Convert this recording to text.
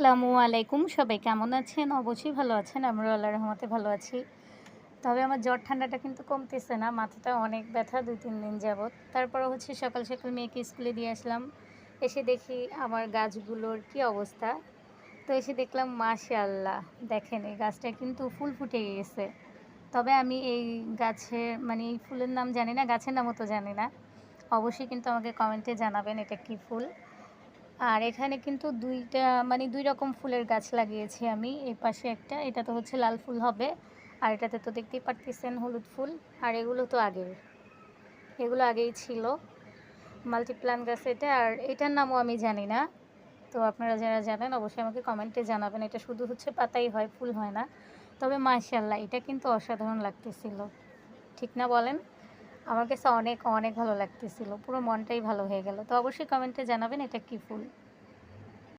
আসসালামু আলাইকুম। সবাই কেমন আছেন? অবশ্যই ভালো আছেন। আমরাও আল্লাহর রহমতে ভালো আছি। তবে আমার জ্বর ঠান্ডাটা কিন্তু কমতেছে না। মাথাটা অনেক ব্যথা ২-৩ দিন যাবৎ। তারপরে হচ্ছে সকাল, সকাল মেয়েকে স্কুলে দিয়ে আসলাম। এসে দেখি আমার গাছগুলোর কি অবস্থা। তো এসে দেখলাম মাশাআল্লাহ! দেখেন এই গাছটা কিন্তু ফুল ফুটে গেছে। তবে আমি এই গাছের মানে এই ফুলের নাম জানি না, গাছের নামও তো জানি না। অবশ্যই কিন্তু আমাকে কমেন্টে জানাবেন এটা কী ফুল। আর এখানে কিন্তু ২ টা মানে ২ রকম ফুলের গাছ লাগিয়েছি আমি। এই পাশে একটা, এটাতে হচ্ছে লাল ফুল হবে। আর এটাতে তো দেখতেই পারতেছেন হলুদ ফুল। আর এগুলো তো আগের। এগুলো আগেই ছিল। মাল্টিপ্লান্ট গাছ এটা। আর এটার নামও আমি জানি না। তো আপনারা যারা জানেন অবশ্যই আমাকে কমেন্টে জানাবেন। এটা শুধু হচ্ছে পাতাই হয়, ফুল হয় না। তবে মাশাআল্লাহ এটা কিন্তু অসাধারণ লাগতেছিল। ঠিক না বলেন? আমার কাছে অনেক, অনেক ভালো লাগতেছিল। পুরো মনটাই ভালো হয়ে গেল। তো অবশ্যই কমেন্টে জানাবেন এটা কী ফুল।